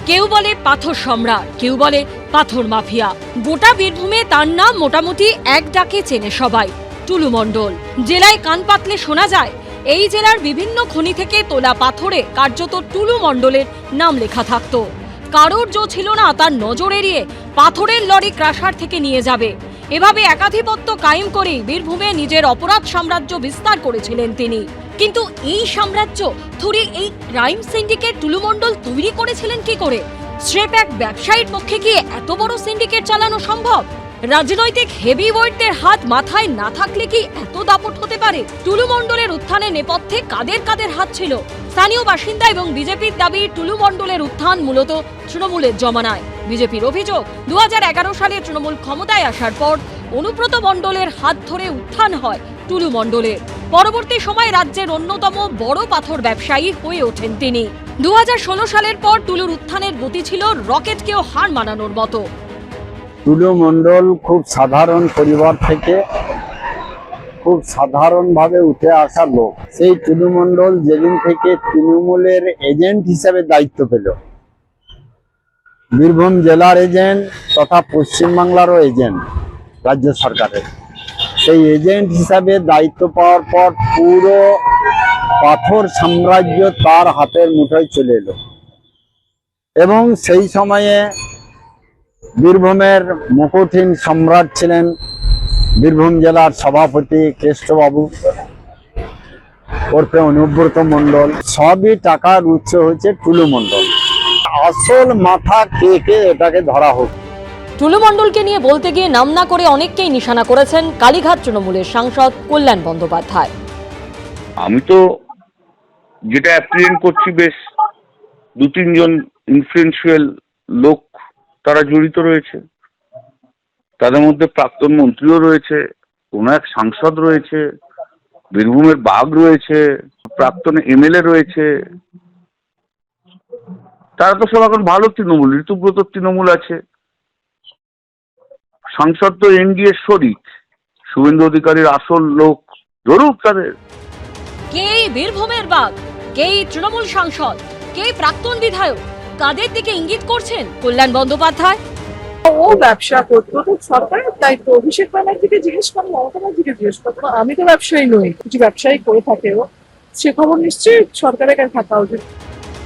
কেউ বলে পাথর সম্রাট, কেউ বলে পাথর মাফিয়া। গোটা বীরভূমে তার নাম মোটামুটি এক ডাকে চেনে সবাই, টুলু মণ্ডল। জেলায় কান পাতলে শোনা যায় এই জেলার বিভিন্ন খনি থেকে তোলা পাথরে কার্যত টুলু মণ্ডলের নাম লেখা থাকতো। কারোর জো ছিল না তার নজর এড়িয়ে পাথরের লরি ক্রাশার থেকে নিয়ে যাবে। এভাবে একাধিপত্য কায়েম করেই বীরভূমে নিজের অপরাধ সাম্রাজ্য বিস্তার করেছিলেন তিনি। কিন্তু এই সাম্রাজ্য থুড়ি এই ক্রাইম সিন্ডিকেট টুলু মণ্ডল তৈরি করেছিলেন কি করে? স্রেফ এক ব্যবসায়ীর পক্ষে কি এত বড় সিন্ডিকেট চালানো সম্ভব? রাজনৈতিক হেভিওয়েটদের হাত মাথায় না থাকলে কি এত দাপট হতে পারে? টুলু মণ্ডলের উত্থানের নেপথ্যে কাদের কাদের হাত ছিল? স্থানীয় বাসিন্দা এবং বিজেপির দাবি টুলু মণ্ডলের উত্থান মূলত তৃণমূলের জমানায়। বিজেপির অভিযোগ 2011 সালে তৃণমূল ক্ষমতায় আসার পর অনুব্রত মণ্ডলের হাত ধরে উত্থান হয় টুলু মণ্ডলের। পরবর্তী সময়ে রাজ্যের অন্যতম বড় পাথর ব্যবসায়ী হয়ে ওঠেন তিনি। 2016 সালের পর টুলুর উত্থানের গতি ছিল রকেটকেও হার মানানোর মতো। টুলু মণ্ডল খুব সাধারণ পরিবার থেকে খুব সাধারণভাবে উঠে আসা লোক। সেই টুলু মণ্ডল যেদিন থেকে তৃণমূলের এজেন্ট হিসেবে দায়িত্ব পেল, বীরভূম জেলার এজেন্ট তথা পশ্চিমবাংলারও এজেন্ট রাজ্য সরকারের, সেই এজেন্ট হিসাবে দায়িত্ব পাওয়ার পর পুরো পাথর সাম্রাজ্য তার হাতের মুঠোয় চলে এলো। এবং সেই সময়ে বীরভূমের মুকুটহীন সম্রাট ছিলেন বীরভূম জেলার সভাপতি কেষ্টবাবু ওরফে অনুব্রত মণ্ডল। সবই টাকার উৎস হচ্ছে টুলু মণ্ডল। আসল মাথা কে কে এটাকে ধরা হোক। টুলু মণ্ডলকে নিয়ে বলতে গিয়ে নাম না করে অনেককেই নিশানা করেছেন কালীঘাট তৃণমূলের সাংসদ কল্যাণ বন্দ্যোপাধ্যায়। আমি তো যেটা অ্যাপ্রিহেন্ড করছি, বেশ 2-3 জন ইনফ্লুয়েন্সিয়াল লোক তারা জড়িত রয়েছে। তাদের মধ্যে প্রাক্তন মন্ত্রীও রয়েছে, কোন এক সাংসদ রয়েছে, বীরভূমের বাঘ রয়েছে, প্রাক্তন এমএলএ রয়েছে। তারা তো সব এখন ভালো তৃণমূল, ঋতুব্রত তৃণমূল আছে, সাংসদ তো এনডিএ শরিক, শুভেন্দু অধিকারীর আসল লোক। ধরুক তাদের। কে বীরভূমের বাঘ, কে তৃণমূল সাংসদ, কে প্রাক্তন বিধায়ক, কাদের দিকে ইঙ্গিত করছেন কল্যাণ বন্দ্যোপাধ্যায়? ও ব্যবসা করতো, তো সরকারের দায়িত্ব। অভিষেক ব্যানার্জিকে জিজ্ঞেস করো, মমতা ব্যানার্জিকে জিজ্ঞেস করো। আমি তো ব্যবসায়ী নই, কিছু ব্যবসায়ী করে থাকে ও, সে খবর নিশ্চয়ই সরকারের কাছে থাকা উচিত।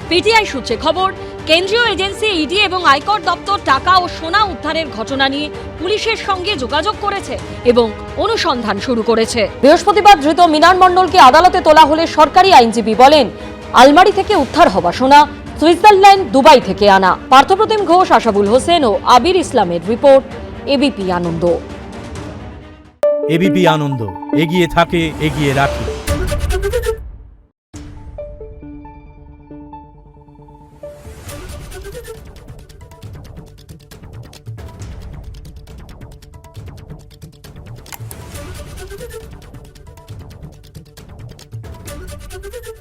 পিটিআই সূত্রে খবর, কেন্দ্রীয় এজেন্সি ইডি এবং আয়কর দপ্তর টাকা ও সোনা উদ্ধারের ঘটনা নিয়ে পুলিশের সঙ্গে যোগাযোগ করেছে এবং অনুসন্ধান শুরু করেছে। বৃহস্পতিবার ধৃত মৃণাল মণ্ডলকে আদালতে তোলা হলে সরকারি আইনজীবী বলেন, আলমারি থেকে উদ্ধার হওয়া সোনা সুইজারল্যান্ড, দুবাই থেকে আনা। পার্থপ্রতিম ঘোষ, আশাবুল হোসেন ও আবির ইসলামের রিপোর্ট, এবিপি আনন্দ। এবিপি আনন্দ, এগিয়ে থাকে, এগিয়ে রাখে। Thank you.